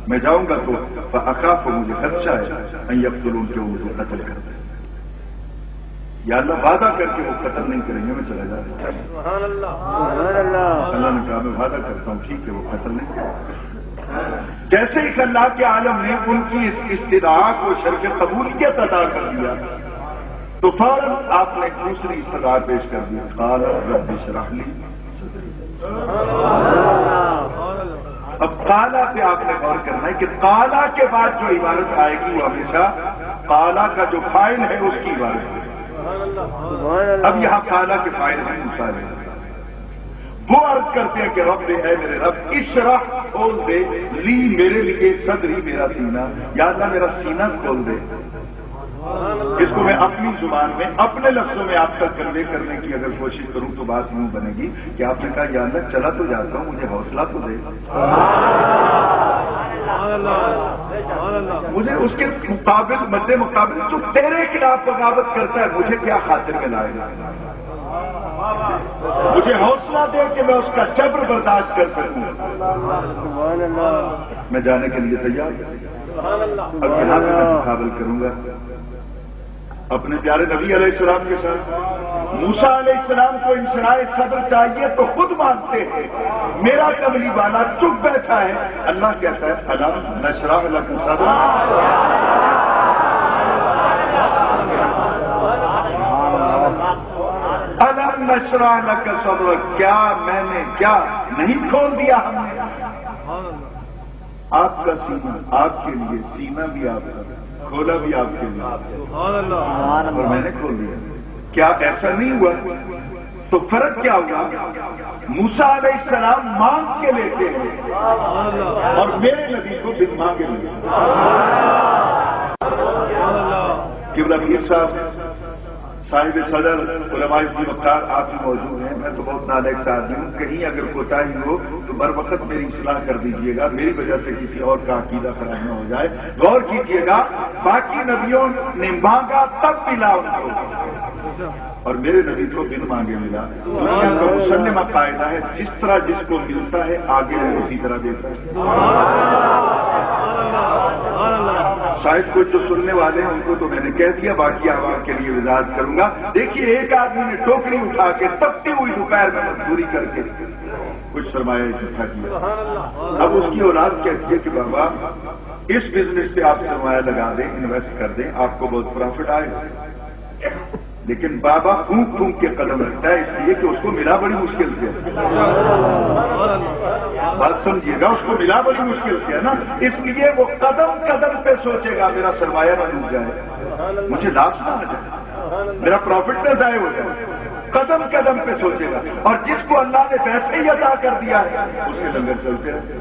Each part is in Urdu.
میں جاؤں گا تو فاخاف، مجھے خدشہ ہے ان یقتلون، کہ وہ مجھے قتل کر دیں. یا اللہ وعدہ کر کے وہ قتل نہیں کریں گے، میں چلا جاؤں گا. سبحان اللہ سبحان اللہ. اللہ نے کہا میں وعدہ کرتا ہوں ٹھیک ہے وہ قتل نہیں کریں گے. جیسے ہی اللہ کے عالم نے ان کی اس استدعا کو شرف قبولیت عطا کر دیا تو فوراً آپ نے دوسری استدعا پیش کر دی. قال رب اشرح لی صدری. اب قالا پہ آپ نے غور کرنا ہے کہ قالا کے بعد جو عبارت آئے گی وہ ہمیشہ قالا کا جو فاعل ہے اس کی عبارت ہے. اب یہاں قالا کے فاعل ہیں موسیٰ علیہ السلام. وہ عرض کرتے ہیں کہ رب اے میرے رب اشرح کھول دے لی میرے لیے صدری میرا سینہ. یا اللہ میرا سینہ کھول دے. اس کو میں اپنی زبان میں اپنے لفظوں میں آپ تک کنوے کرنے کی اگر کوشش کروں تو بات یوں بنے گی کہ آپ نے کہا یا اللہ چلا تو جاتا ہوں مجھے حوصلہ تو دے. مجھے اس کے مقابل مد مقابل جو تیرے خلاف بغاوت کرتا ہے مجھے کیا خاطر میں لائے گا. مجھے حوصلہ دے کہ میں اس کا جبر برداشت کر سکوں. میں جانے کے لیے تیار ہوں. اب یہاں پہ میں مقابل کروں گا اپنے پیارے نبی علیہ السلام کے ساتھ. موسیٰ علیہ السلام کو انشراح صدر چاہیے تو خود مانتے ہیں. میرا کملی والا چپ بیٹھا ہے. اللہ کہتا ہے الم نشرح لک صدرک. الم نشرح لک صدرک. کیا میں نے کیا نہیں کھول دیا ہم نے آپ کا سینہ آپ کے لیے. سینہ بھی آپ کا کھولا بھی آپ کے لیے اور میں نے کھول دیا. کیا ایسا نہیں ہوا؟ تو فرق کیا ہوا؟ موسیٰ علیہ السلام مانگ کے لیتے ہیں اور میرے نبی کو بن مانگے لیتے. قبلہ پیر صاحب صاحب صدر علماء وقار آپ بھی موجود ہیں. میں تو بہت نالائق آدمی ہوں. کہیں اگر کوتاہی ہو تو بر وقت میری اصلاح کر دیجیے گا. میری وجہ سے کسی اور کا عقیدہ خراب نہ ہو جائے. غور کیجیے گا باقی نبیوں نے مانگا تب ملا ان کو اور میرے نبی کو بن مانگے ملا. دنیا کا مسلمہ قاعدہ ہے جس طرح جس کو ملتا ہے آگے وہ اسی طرح دیتا ہے. شاید کچھ جو سننے والے ہیں ان کو تو میں نے کہہ دیا. باقی عوام کے لیے وضاحت کروں گا. دیکھیے ایک آدمی نے ٹوکری اٹھا کے تپتی ہوئی دوپہر میں مزدوری کر کے کچھ سرمایہ اکٹھا کیا. اب اس کی اولاد کہتی ہے کہ بابا اس بزنس پہ آپ سرمایہ لگا دیں انویسٹ کر دیں آپ کو بہت پروفٹ آئے گا. لیکن بابا پھونک پھونک کے قدم رکھتا ہے اس لیے کہ اس کو ملا بڑی مشکل سے. بات سمجھیے گا اس کو ملا بڑی مشکل سے ہے نا. اس لیے وہ قدم قدم پہ سوچے گا میرا سرمایہ نہ ڈوب جائے مجھے لاس نہ آ جائے میرا پروفٹ نہ ضائع ہو جائے. قدم قدم پہ سوچے گا. اور جس کو اللہ نے ویسے ہی عطا کر دیا ہے اس کے لنگر چلتے رہتے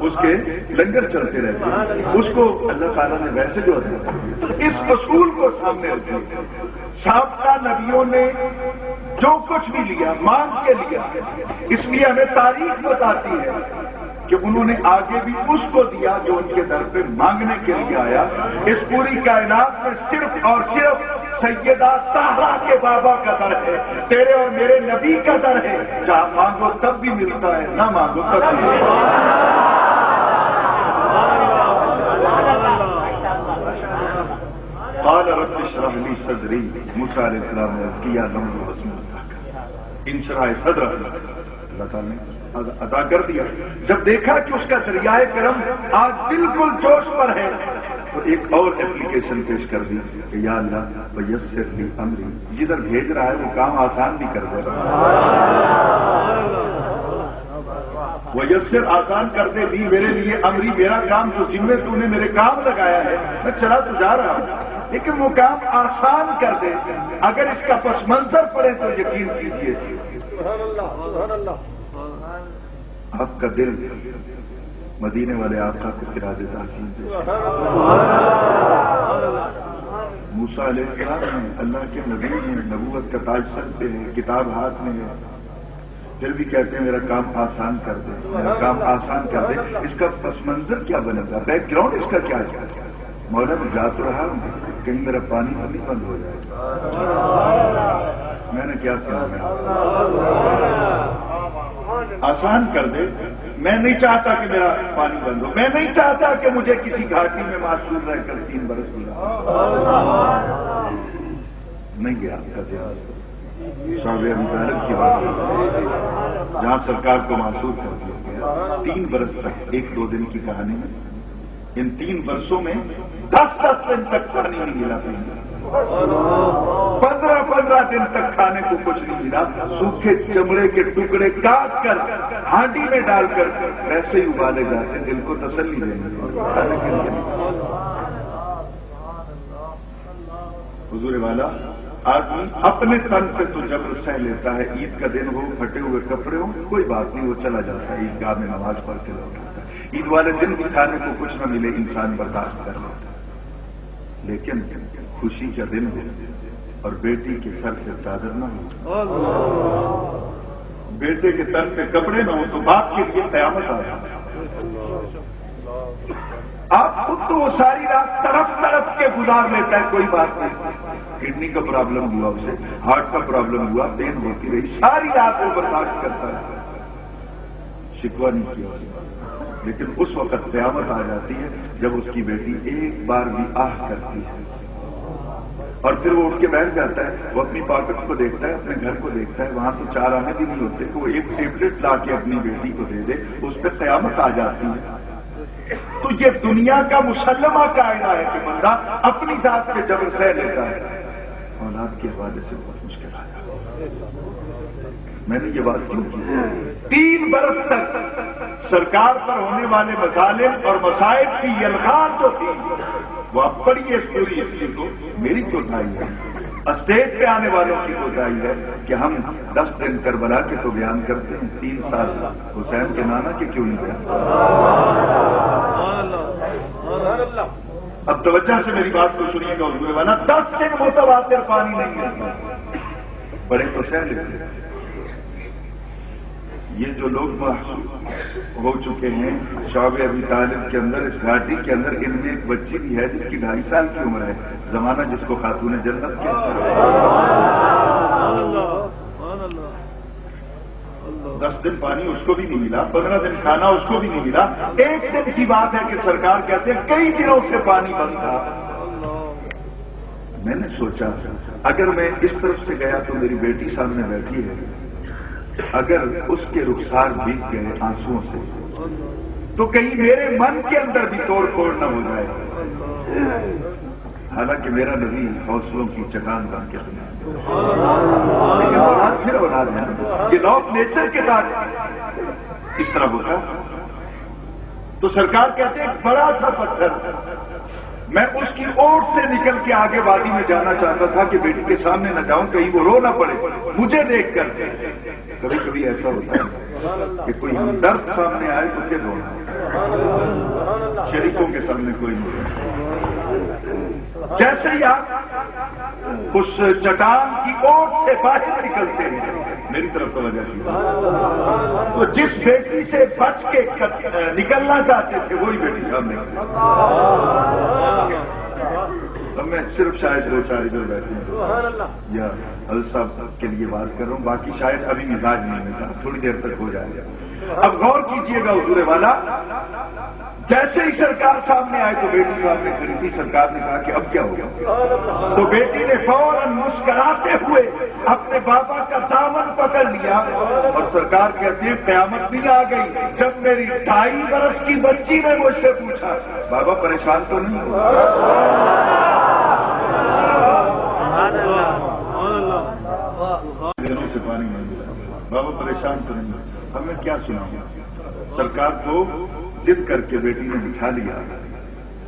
اس کے لنگر چلتے رہتے ہیں. اس کو اللہ تعالیٰ نے ویسے جو ہے اس اصول کو سامنے رکھے. سابقہ نبیوں نے جو کچھ بھی لیا مانگ کے لیا. اس لیے ہمیں تاریخ بتاتی ہے کہ انہوں نے آگے بھی اس کو دیا جو ان کے در پہ مانگنے کے لیے آیا. اس پوری کائنات میں صرف اور صرف سیدہ طاہرہ کے بابا کا در ہے. تیرے اور میرے نبی کا در ہے. جہاں مانگو تب بھی ملتا ہے نہ مانگو تب بھی ملتا ہے. قال رب اشرح لی صدری. موسیٰ علیہ السلام نے کیا انشراح صدر اللہ تعالیٰ نے عطا کر دیا. جب دیکھا کہ اس کا دریائے کرم آج بالکل جوش پر ہے تو ایک اور اپلیکیشن پیش کر دی کہ یا اللہ ویسر لی امری. جدھر بھیج رہا ہے وہ کام آسان بھی کر دے. ویسر آسان کر دے لی میرے لیے امری. میرا کام جو ذمہ تو نے میرے کام لگایا ہے میں چلا تو جا رہا ہوں لیکن وہ کام آسان کر دے. اگر اس کا پس منظر پڑے تو یقین کیجیے آپ کا دل مدینے والے آقا کو خراج تحسین دے. موسیٰ علیہ السلام نے اللہ کے نبی نے نبوت کا تاج سر پہ ہے کتاب ہاتھ میں ہے پھر بھی کہتے ہیں میرا کام آسان کر دے میرا کام آسان کر دے. اس کا پس منظر کیا بنے گا بیک گراؤنڈ اس کا کیا ہے. مولا میں جا تو رہا ہوں کہیں میرا پانی ابھی بند ہو جائے. میں نے کیا سنا آسان کر دے. میں نہیں چاہتا کہ میرا پانی بند ہو. میں نہیں چاہتا کہ مجھے کسی گھاٹی میں معصور رہ کر 3 برس گزارا. نہیں گیا صاحب ابی طالب کی بات جہاں سرکار کو معصور کر دیا گیا 3 برس تک. 1-2 دن کی کہانی میں ان 3 برسوں میں 10-10 دن تک پانی نہیں ملا. 15-15 دن تک کھانے کو کچھ نہیں ملا. سوکھے چمڑے کے ٹکڑے کاٹ کر ہانڈی میں ڈال کر ویسے ہی ابالے جاتے دل کو تسلی دینے. حضور والا آدمی اپنے تن پہ تو جبر سہ لیتا ہے. عید کا دن ہو, پھٹے ہوئے کپڑے ہوں, کوئی بات نہیں, وہ چلا جاتا ہے عیدگاہ میں نماز پڑھ کے لوٹاتا ہے. عید والے دن بھی کھانے کو کچھ نہ ملے انسان برداشت کر لیتا ہے. لیکن خوشی کا دن ہو اور بیٹی کے سر سے چادر نہ ہو, بیٹے کے تن پہ کپڑے نہ ہو تو باپ کے لیے قیامت آ جاتا ہے. آپ خود تو وہ ساری رات تڑپ کے گزار لیتا ہے, کوئی بات نہیں. کڈنی کا پرابلم ہوا, اسے ہارٹ کا پرابلم ہوا, پین ہوتی رہی, ساری رات وہ برداشت کرتا ہے, شکوہ نہیں کیا. لیکن اس وقت قیامت آ جاتی ہے جب اس کی بیٹی ایک بار بھی آہ کرتی ہے اور پھر وہ اٹھ کے بیٹھ جاتا ہے. وہ اپنی پاکٹ کو دیکھتا ہے, اپنے گھر کو دیکھتا ہے, وہاں تو 4 آنے بھی نہیں ہوتے کہ وہ ایک ٹیبلٹ لا کے اپنی بیٹی کو دے دے. اس پہ قیامت آ جاتی ہے. تو یہ دنیا کا مسلمہ قاعدہ ہے کہ بندہ اپنی ذات کے جبر سہ لیتا ہے. اولاد کے حوالے سے بہت مشکل آ جاتا ہے. میں نے یہ بات کیوں کی؟ 3 برس تک سرکار پر ہونے والے مظالم اور مصائب کی یلغار جو تھی وہ آپ پڑھیے اس پوری اپنی کو. میری کوتاہی ہے, اسٹیج پہ آنے والوں کی کوتاہی ہے کہ ہم 10 دن کربلا کے تو بیان کرتے ہیں, 3 سال حسین کے نانا کے کیوں نہیں کرتے. اب توجہ سے میری بات کو سنیے گا حضور والا. 10 دن متواتر پانی نہیں ملتا, بڑے تو سہ لیتے. یہ جو لوگ محسوس ہو چکے ہیں شعب ابی طالب کے اندر, اس گھاٹی کے اندر, ان میں ایک بچی بھی ہے جس کی 2.5 سال کی عمر ہے, زمانہ جس کو خاتون جنت کیا. 10 دن پانی اس کو بھی نہیں ملا, 15 دن کھانا اس کو بھی نہیں ملا. 1 دن کی بات ہے کہ سرکار کہتے ہیں کئی دنوں سے پانی بند تھا. میں نے سوچا اگر میں اس طرف سے گیا تو میری بیٹی سامنے بیٹھی ہے, اگر اس کے رخسار بھیگ گئے آنسوؤں سے تو کہیں میرے من کے اندر بھی توڑ پھوڑ نہ ہو جائے. حالانکہ میرا نبی حوصلوں کی چٹان بن کے سنا, لیکن اولاد پھر اولاد ہے. یہ لا آف نیچر کے ساتھ اس طرح ہوتا. تو سرکار کہتے ہیں ایک بڑا سا پتھر, میں اس کی اوٹ سے نکل کے آگے وادی میں جانا چاہتا تھا کہ بیٹی کے سامنے نہ جاؤں, کہیں وہ رو نہ پڑے مجھے دیکھ کر. کبھی کبھی ایسا ہوتا ہے کہ کوئی ہمدرد سامنے آئے تو پھر رونا, شریکوں کے سامنے کوئی نہیں. جیسے ہی آپ اس چٹان کی اوٹ سے باہر نکلتے ہیں, میری طرف توجہ کی, تو جس بیٹی سے بچ کے نکلنا چاہتے تھے وہی بیٹی سامنے. اب میں صرف شاید 2-4 ادھر بیٹھے ہیں یا حضرت صاحب کے لیے بات کر رہا ہوں, باقی شاید ابھی مزاج نہیں ملتا, تھوڑی دیر تک ہو جائے گا. اب غور کیجئے گا حضور والا, جیسے ہی سرکار سامنے آئے تو بیٹی سامنے کھڑی تھی. سرکار نے کہا کہ اب کیا ہوگا, تو بیٹی نے فوراً مسکراتے ہوئے اپنے بابا کا دامن پکڑ لیا اور سرکار کہتے ہیں قیامت بھی آ گئی جب میری 2.5 برس کی بچی نے مجھ سے پوچھا بابا پریشان تو نہیں ہو. دنوں سے پانی نہیں ملا, بابا پریشان تو نہیں. اب میں کیا سناؤں. سرکار کو ضد کر کے بیٹی نے بٹھا لیا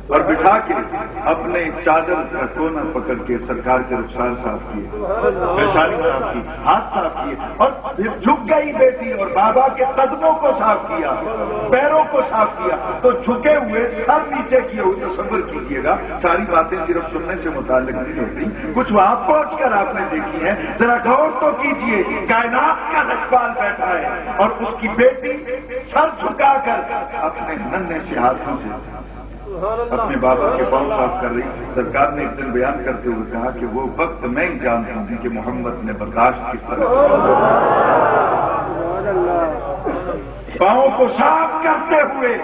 اور بٹھا کے اپنے چادر کا کونا پکڑ کے سرکار کے رخسار صاف کیے, پیشانی صاف کی, ہاتھ صاف کیے, اور پھر جھک گئی بیٹی اور بابا کے قدموں کو صاف کیا, پیروں کو صاف کیا. تو جھکے ہوئے سر نیچے کیے ہوئے تصور کیجیے گا. ساری باتیں صرف سننے سے متعلق نہیں ہوتی, کچھ وہاں پہنچ کر آپ نے دیکھی ہے. ذرا غور تو کیجیے, کائنات کا رکھوال بیٹھا ہے اور اس کی بیٹی سر جھکا کر اپنے ننھے سے ہاتھوں سے اپنے بابا کے پاؤں صاف کر رہی. سرکار نے ایک دن بیان کرتے ہوئے کہا کہ وہ وقت میں ہی جانتا ہوں کہ محمد نے برداشت کس طرح. پاؤں کو صاف کرتے ہوئے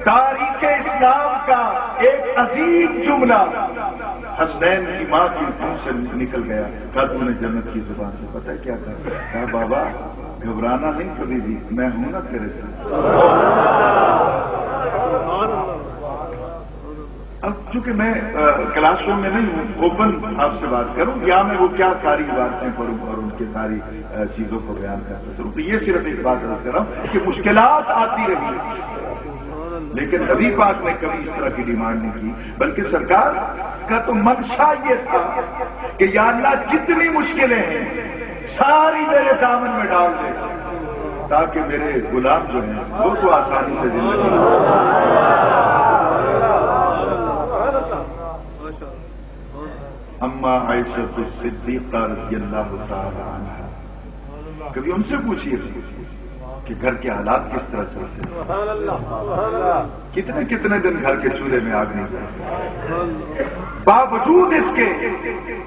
تاریخ اسلام کا ایک عظیم جملہ حسنین کی ماں کی منہ سے نکل گیا. کہا تم نے جنت کی زبان سے پتہ کیا کہا بابا گھبرانا نہیں کبھی بھی، میں ہوں نا تیرے ساتھ. اب چونکہ میں کلاس روم میں نہیں ہوں، اوپن آپ سے بات کروں یا میں وہ کیا ساری باتیں پڑھوں اور ان کی ساری چیزوں کو بیان کرتا چلوں. تو یہ صرف ایک بات عرض کر رہا ہوں کہ مشکلات آتی رہی، لیکن نبی پاک نے کبھی اس طرح کی ڈیمانڈ نہیں کی، بلکہ سرکار کا تو منشا یہ تھا کہ یا اللہ جتنی مشکلیں ہیں ساری میرے دامن میں ڈال دے تاکہ میرے غلام جو ہیں وہ تو آسانی سے زندگی. اما عائشہ الصدیقہ رضی اللہ تعالی عنہا، کبھی ان سے پوچھیے کہ گھر کے حالات کس طرح چلتے ہیں، کتنے کتنے دن گھر کے چولہے میں آگ نہیں جاتی، باوجود اس کے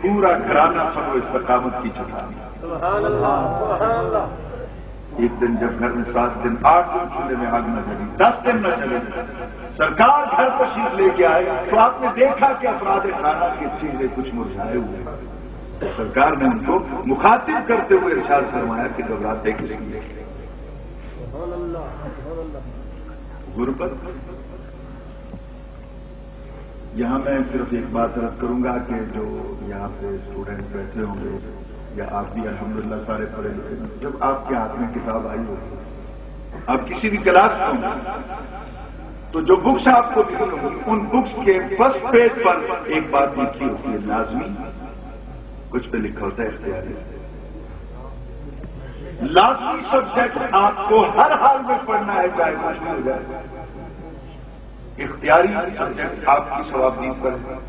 پورا گھرانہ سب و استقامت کی چٹانی. ایک دن جب گھر میں 7 دن 8 دن چولہے میں آگ نہ چلی، 10 دن نہ چلے، سرکار گھر تشریف لے کے آئے تو آپ نے دیکھا کہ افراد خانہ کے چہرے کچھ مرجھائے ہوئے. سرکار نے ان کو مخاطب کرتے ہوئے ارشاد فرمایا کہ گھبراتے کس لیے؟ غربت. یہاں میں صرف ایک بات عرض کروں گا کہ جو یہاں پہ اسٹوڈنٹ بیٹھے ہوں گے یا آپ بھی الحمدللہ سارے پڑھے لکھے، جب آپ کے ہاتھ میں کتاب آئی ہوگی، آپ کسی بھی کلاس میں تو جو بکس آپ کو دکھیں گی ان بکس کے فرسٹ پیج پر ایک بات لکھی ہوتی ہے لازمی، کچھ پہ لکھا ہوتا ہے اختیاری. لازمی سبجیکٹ آپ کو ہر حال میں پڑھنا ہے چاہے کچھ بھی ہو جائے. اختیاری سبجیکٹ آپ کی ثوابدید پر ہے،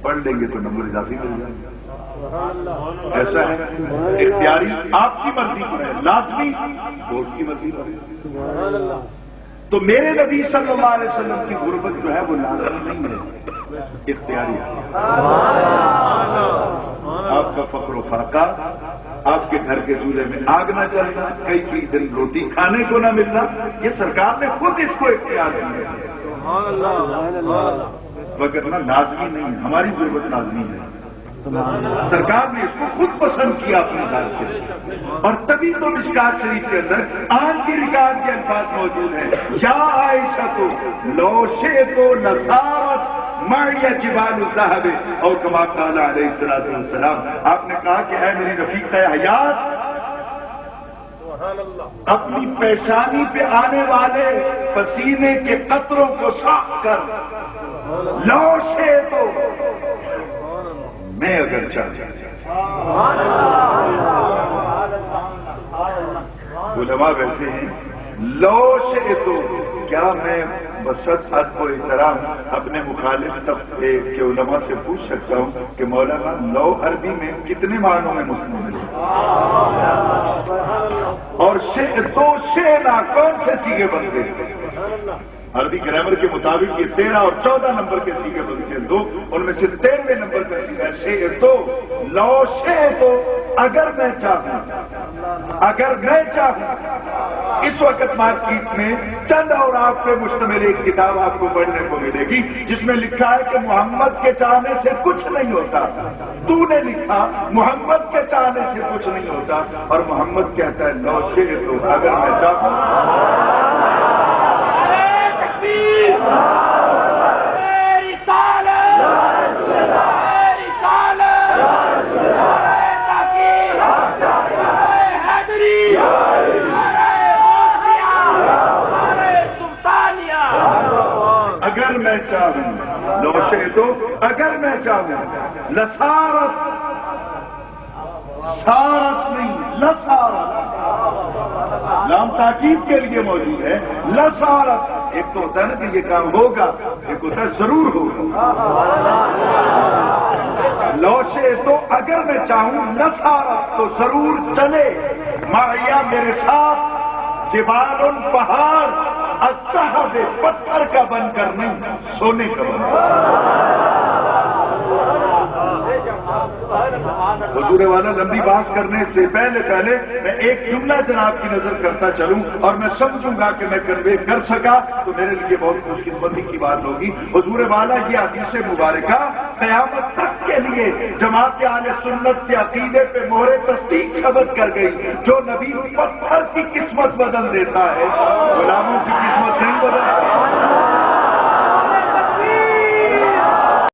پڑھ لیں گے تو نمبر اضافی مل جائے گا. ایسا ہے اختیاری آپ کی مرضی پر ہے، لازمی بورڈ کی مرضی پر ہے. تو میرے نبی صلی اللہ علیہ وسلم کی غربت جو ہے وہ لازمی نہیں ہے، اختیاری ہے. آپ کا فقر و فاقہ، آپ کے گھر کے چولہے میں آگ نہ چلنا، کئی دن روٹی کھانے کو نہ ملنا، یہ سرکار نے خود اس کو اختیار کیا ہے. وگرنہ لازمی نہیں، ہماری غربت لازمی ہے. سرکار نے اس کو خود پسند کیا اپنے ذات سے، اور تبھی تو مشکات شریف کے اندر آج کی ریکارڈ کے الفاظ موجود ہیں، یا عائشہ تو لوشے تو نصارت ماڑیا جبال الذہب اور کما قال علیہ الصلوۃ والسلام. آپ نے کہا کہ اے میری رفیق حیات، اپنی پیشانی پہ آنے والے پسینے کے قطروں کو صاف کر لوشے تو میں اگر چاہتا. علماء بیٹھے ہیں لوشے تو، کیا میں بسط ادب و احترام اپنے مخالف طبقے کے علماء سے پوچھ سکتا ہوں کہ مولانا لو عربی میں کتنے معنوں میں مستعمل ہے؟ اور دو شینا کون سے سیگے بنتے ہیں؟ عربی گرامر کے مطابق یہ 13 اور 14 نمبر کے سیگے بنتے ہیں، دو ان میں سے 13ویں نمبر کا سیگا شے تو لو شے تو اگر میں چاہوں اس وقت مارکیٹ میں چند اور آپ پہ مشتمل ایک کتاب آپ کو پڑھنے کو ملے گی جس میں لکھا ہے کہ محمد کے چاہنے سے کچھ نہیں ہوتا. تو نے لکھا محمد کے چاہنے سے کچھ نہیں ہوتا، اور محمد کہتا ہے لو شے تو اگر میں چاہوں. اگر میں چاہوں لوشے تو اگر میں چاہوں لسارت، سارت نہیں لسارت، لام تاکید کے لیے موجود ہے. لسارت ایک تو ہوتا ہے نا کہ یہ کام ہوگا، ایک ہوتا ہے ضرور ہوگا. لوشے تو اگر میں چاہوں لسارت تو ضرور چلے، معیا میرے ساتھ، جبال پہاڑ، الصحب پتھر کا بن کر نہیں، سونے کا بن کر. حضور والا لمبی بحث کرنے سے پہلے میں ایک جملہ جناب کی نظر کرتا چلوں اور میں سمجھوں گا کہ میں کنوے کر سکا تو میرے لیے بہت خوش قسمتی کی بات ہوگی. حضور والا یہ حدیث مبارکہ قیامت تک کے لیے جماعت اہل سنت کے عقیدے پہ مہر تصدیق ثبت کر گئی. جو نبی پتھر کی قسمت بدل دیتا ہے غلاموں کی قسمت نہیں بدلتا.